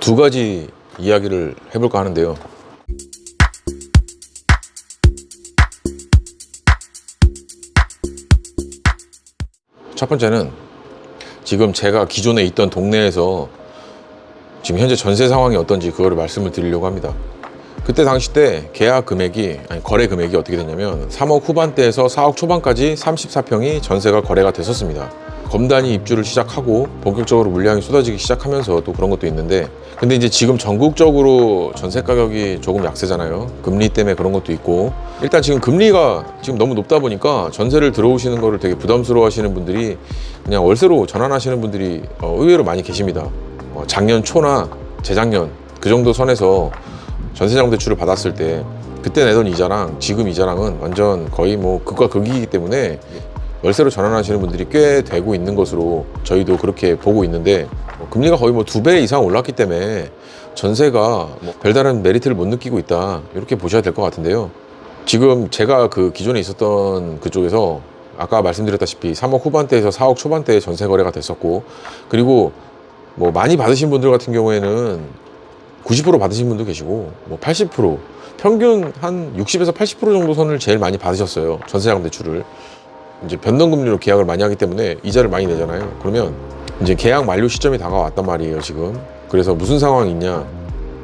두 가지 이야기를 해볼까 하는데요. 첫 번째는 지금 제가 기존에 있던 동네에서 지금 현재 전세 상황이 어떤지 그거를 말씀을 드리려고 합니다. 그때 당시 때 계약 금액이, 거래 금액이 어떻게 됐냐면 3억 후반대에서 4억 초반까지 34평이 전세가 거래가 됐었습니다. 검단이 입주를 시작하고 본격적으로 물량이 쏟아지기 시작하면서 또 그런 것도 있는데, 근데 이제 지금 전국적으로 전세 가격이 조금 약세잖아요. 금리 때문에 그런 것도 있고, 일단 지금 금리가 지금 너무 높다 보니까 전세를 들어오시는 거를 되게 부담스러워 하시는 분들이 그냥 월세로 전환하시는 분들이 의외로 많이 계십니다. 작년 초나 재작년 그 정도 선에서 전세자금 대출을 받았을 때 그때 내던 이자랑 지금 이자랑은 완전 거의 뭐 극과 극이기 때문에 월세로 전환하시는 분들이 꽤 되고 있는 것으로 저희도 그렇게 보고 있는데, 금리가 거의 뭐 2배 이상 올랐기 때문에 전세가 뭐 별다른 메리트를 못 느끼고 있다, 이렇게 보셔야 될 것 같은데요. 지금 제가 그 기존에 있었던 그쪽에서 아까 말씀드렸다시피 3억 후반대에서 4억 초반대에 전세 거래가 됐었고, 그리고 뭐 많이 받으신 분들 같은 경우에는 90% 받으신 분도 계시고, 뭐 80%, 평균 한 60에서 80% 정도 선을 제일 많이 받으셨어요. 전세자금 대출을. 이제 변동금리로 계약을 많이 하기 때문에 이자를 많이 내잖아요. 그러면 이제 계약 만료 시점이 다가왔단 말이에요, 지금. 그래서 무슨 상황이 있냐,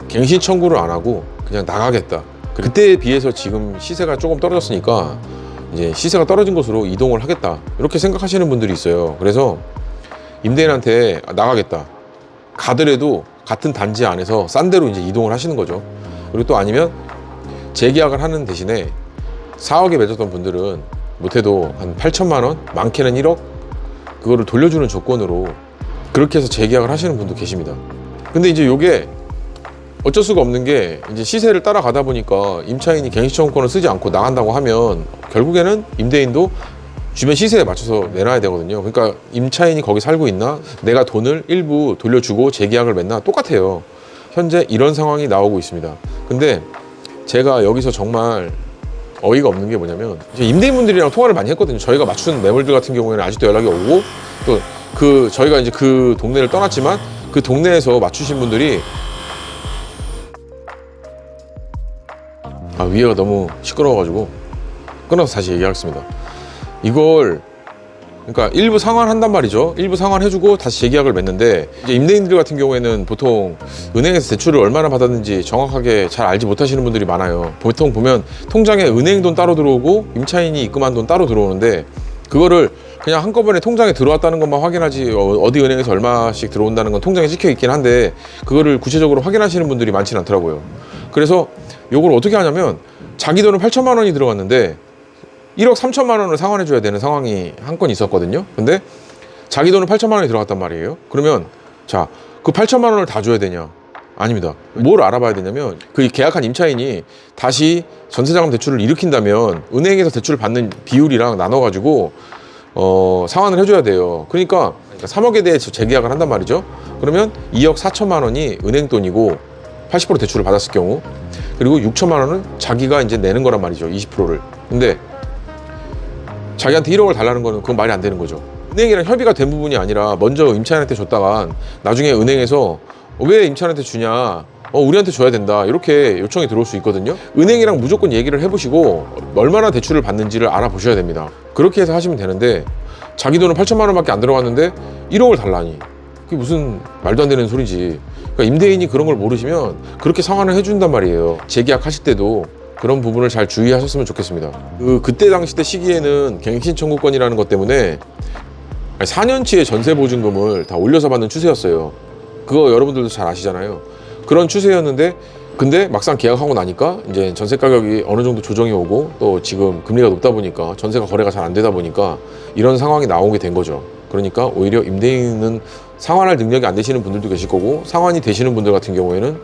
갱신 청구를 안 하고 그냥 나가겠다. 그때에 비해서 지금 시세가 조금 떨어졌으니까 이제 시세가 떨어진 곳으로 이동을 하겠다, 이렇게 생각하시는 분들이 있어요. 그래서 임대인한테 나가겠다, 가더라도 같은 단지 안에서 싼 데로 이제 이동을 하시는 거죠. 그리고 또 아니면 재계약을 하는 대신에 4억에 맺었던 분들은 못해도 한 8천만 원, 많게는 1억, 그거를 돌려주는 조건으로 그렇게 해서 재계약을 하시는 분도 계십니다. 근데 이제 요게 어쩔 수가 없는 게, 이제 시세를 따라가다 보니까 임차인이 갱신청구권을 쓰지 않고 나간다고 하면 결국에는 임대인도 주변 시세에 맞춰서 내놔야 되거든요. 그러니까 임차인이 거기 살고 있나, 내가 돈을 일부 돌려주고 재계약을 맺나 똑같아요. 현재 이런 상황이 나오고 있습니다. 근데 제가 여기서 정말 어이가 없는 게 뭐냐면, 임대인분들이랑 통화를 많이 했거든요. 저희가 맞춘 매물들 같은 경우에는 아직도 연락이 오고, 또 저희가 이제 그 동네를 떠났지만 그 동네에서 맞추신 분들이, 위에가 너무 시끄러워가지고 끊어서 다시 얘기하겠습니다. 이걸 그러니까 일부 상환한단 말이죠. 일부 상환해주고 다시 재계약을 맺는데, 이제 임대인들 같은 경우에는 보통 은행에서 대출을 얼마나 받았는지 정확하게 잘 알지 못하시는 분들이 많아요. 보통 보면 통장에 은행 돈 따로 들어오고 임차인이 입금한 돈 따로 들어오는데, 그거를 그냥 한꺼번에 통장에 들어왔다는 것만 확인하지 어디 은행에서 얼마씩 들어온다는 건 통장에 찍혀 있긴 한데, 그거를 구체적으로 확인하시는 분들이 많지는 않더라고요. 그래서 요걸 어떻게 하냐면, 자기 돈은 8천만 원이 들어갔는데 1억 3천만 원을 상환해줘야 되는 상황이 한 건 있었거든요. 근데 자기 돈은 8천만 원이 들어갔단 말이에요. 그러면 자, 그 8천만 원을 다 줘야 되냐? 아닙니다. 뭘 알아봐야 되냐면, 그 계약한 임차인이 다시 전세자금 대출을 일으킨다면 은행에서 대출을 받는 비율이랑 나눠가지고 상환을 해줘야 돼요. 그러니까 3억에 대해 재계약을 한단 말이죠. 그러면 2억 4천만 원이 은행 돈이고 80% 대출을 받았을 경우, 그리고 6천만 원은 자기가 이제 내는 거란 말이죠. 20%를. 근데 자기한테 1억을 달라는 거는 그건 말이 안 되는 거죠. 은행이랑 협의가 된 부분이 아니라 먼저 임차인한테 줬다가 나중에 은행에서 왜 임차인한테 주냐, 우리한테 줘야 된다, 이렇게 요청이 들어올 수 있거든요. 은행이랑 무조건 얘기를 해보시고 얼마나 대출을 받는지를 알아보셔야 됩니다. 그렇게 해서 하시면 되는데, 자기 돈은 8천만 원밖에 안 들어갔는데 1억을 달라니, 그게 무슨 말도 안 되는 소리지. 그러니까 임대인이 그런 걸 모르시면 그렇게 상환을 해준단 말이에요. 재계약하실 때도 그런 부분을 잘 주의하셨으면 좋겠습니다. 그때 당시 때 시기에는 갱신 청구권이라는 것 때문에 4년치의 전세 보증금을 다 올려서 받는 추세였어요. 그거 여러분들도 잘 아시잖아요. 그런 추세였는데, 근데 막상 계약하고 나니까 이제 전세 가격이 어느 정도 조정이 오고, 또 지금 금리가 높다 보니까 전세가 거래가 잘 안 되다 보니까 이런 상황이 나오게 된 거죠. 그러니까 오히려 임대인은 상환할 능력이 안 되시는 분들도 계실 거고, 상환이 되시는 분들 같은 경우에는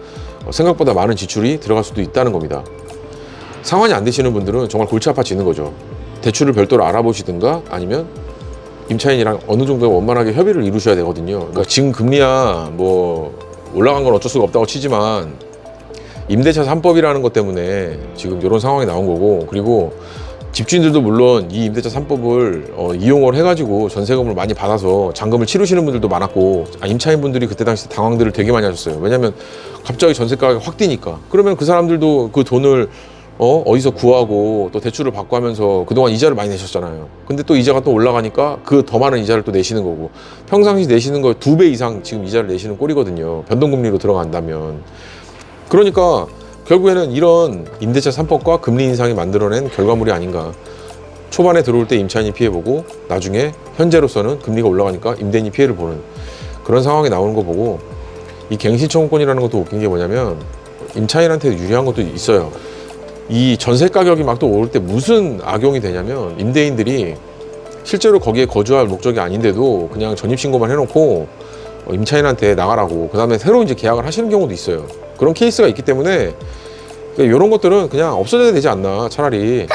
생각보다 많은 지출이 들어갈 수도 있다는 겁니다. 상환이 안 되시는 분들은 정말 골치 아파지는 거죠. 대출을 별도로 알아보시든가, 아니면 임차인이랑 어느 정도 원만하게 협의를 이루셔야 되거든요. 그러니까 지금 금리야 뭐 올라간 건 어쩔 수가 없다고 치지만, 임대차 3법이라는 것 때문에 지금 이런 상황이 나온 거고, 그리고 집주인들도 물론 이 임대차 3법을 이용을 해가지고 전세금을 많이 받아서 잔금을 치르시는 분들도 많았고, 임차인분들이 그때 당시 당황들을 되게 많이 하셨어요. 왜냐면 갑자기 전세 가격이 확 뛰니까. 그러면 그 사람들도 그 돈을 어디서 구하고 또 대출을 받고 하면서 그동안 이자를 많이 내셨잖아요. 근데 또 이자가 또 올라가니까 그 더 많은 이자를 또 내시는 거고, 평상시 내시는 거 2배 이상 지금 이자를 내시는 꼴이거든요. 변동금리로 들어간다면. 그러니까 결국에는 이런 임대차 3법과 금리 인상이 만들어낸 결과물이 아닌가. 초반에 들어올 때 임차인이 피해보고 나중에 현재로서는 금리가 올라가니까 임대인이 피해를 보는 그런 상황이 나오는 거 보고, 이 갱신청구권이라는 것도 웃긴 게 뭐냐면 임차인한테 유리한 것도 있어요. 이 전세 가격이 막 또 오를 때 무슨 악용이 되냐면, 임대인들이 실제로 거기에 거주할 목적이 아닌데도 그냥 전입신고만 해놓고 임차인한테 나가라고, 그 다음에 새로 이제 계약을 하시는 경우도 있어요. 그런 케이스가 있기 때문에 이런 것들은 그냥 없어져야 되지 않나, 차라리.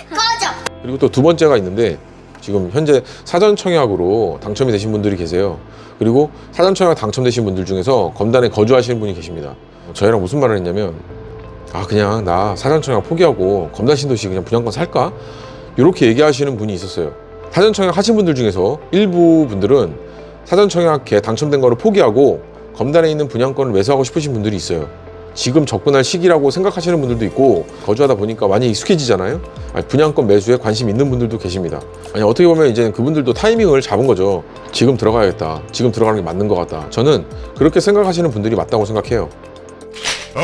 꺼져. 그리고 또 두 번째가 있는데, 지금 현재 사전청약으로 당첨이 되신 분들이 계세요. 그리고 사전청약 당첨되신 분들 중에서 검단에 거주하시는 분이 계십니다. 저희랑 무슨 말을 했냐면, 그냥 나 사전청약 포기하고 검단 신도시 그냥 분양권 살까? 이렇게 얘기하시는 분이 있었어요. 사전청약 하신 분들 중에서 일부 분들은 사전청약 당첨된 거를 포기하고 검단에 있는 분양권을 매수하고 싶으신 분들이 있어요. 지금 접근할 시기라고 생각하시는 분들도 있고, 거주하다 보니까 많이 익숙해지잖아요. 분양권 매수에 관심 있는 분들도 계십니다. 어떻게 보면 이제 그분들도 타이밍을 잡은 거죠. 지금 들어가야겠다, 지금 들어가는 게 맞는 것 같다. 저는 그렇게 생각하시는 분들이 맞다고 생각해요.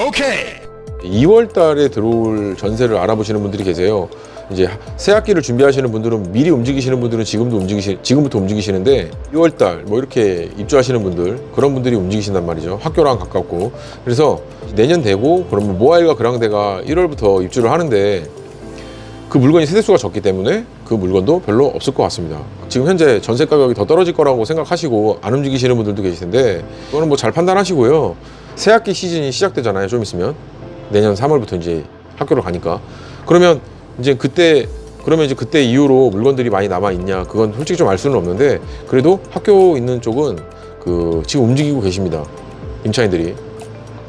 오케이. 2월 달에 들어올 전세를 알아보시는 분들이 계세요. 이제 새 학기를 준비하시는 분들은, 미리 움직이시는 분들은 지금부터 움직이시는데, 2월 달 뭐 이렇게 입주하시는 분들, 그런 분들이 움직이신단 말이죠. 학교랑 가깝고. 그래서 내년 되고 그러면 모아일과 그랑대가 1월부터 입주를 하는데, 그 물건이 세대수가 적기 때문에 그 물건도 별로 없을 것 같습니다. 지금 현재 전세 가격이 더 떨어질 거라고 생각하시고 안 움직이시는 분들도 계실 텐데, 그거는 뭐 잘 판단하시고요. 새 학기 시즌이 시작되잖아요, 좀 있으면. 내년 3월부터 이제 학교를 가니까. 그러면 이제 그때 이후로 물건들이 많이 남아 있냐, 그건 솔직히 좀 알 수는 없는데, 그래도 학교 있는 쪽은 지금 움직이고 계십니다. 임차인들이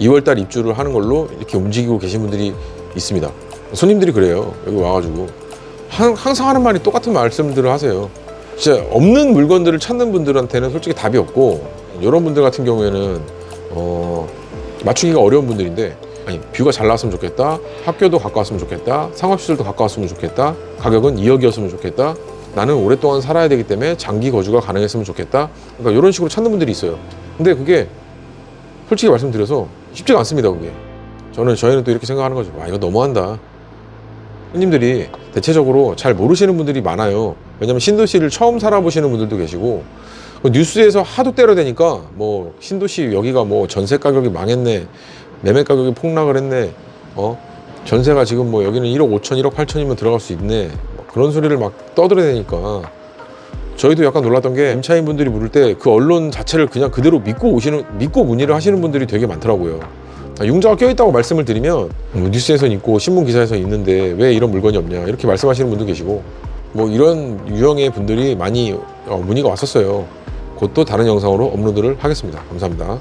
2월달 입주를 하는 걸로 이렇게 움직이고 계신 분들이 있습니다. 손님들이 그래요. 여기 와가지고 항상 하는 말이 똑같은 말씀들을 하세요. 진짜 없는 물건들을 찾는 분들한테는 솔직히 답이 없고, 이런 분들 같은 경우에는 맞추기가 어려운 분들인데, 뷰가 잘 나왔으면 좋겠다, 학교도 가까웠으면 좋겠다, 상업시설도 가까웠으면 좋겠다, 가격은 2억이었으면 좋겠다, 나는 오랫동안 살아야 되기 때문에 장기 거주가 가능했으면 좋겠다. 그러니까 이런 식으로 찾는 분들이 있어요. 근데 그게 솔직히 말씀드려서 쉽지가 않습니다. 그게 저희는 또 이렇게 생각하는 거죠. 이거 너무한다. 손님들이 대체적으로 잘 모르시는 분들이 많아요. 왜냐면 신도시를 처음 살아보시는 분들도 계시고, 뉴스에서 하도 때려대니까 뭐 신도시 여기가 뭐 전세 가격이 망했네, 매매 가격이 폭락을 했네, 전세가 지금 뭐 여기는 1억 5천, 1억 8천이면 들어갈 수 있네, 그런 소리를 막 떠들어대니까 저희도 약간 놀랐던 게, 임차인분들이 물을 때 그 언론 자체를 그냥 그대로 믿고 문의를 하시는 분들이 되게 많더라고요. 융자가 껴있다고 말씀을 드리면, 뉴스에선 있고 신문 기사에서 있는데 왜 이런 물건이 없냐, 이렇게 말씀하시는 분도 계시고, 뭐 이런 유형의 분들이 많이 문의가 왔었어요. 곧 또 다른 영상으로 업로드를 하겠습니다. 감사합니다.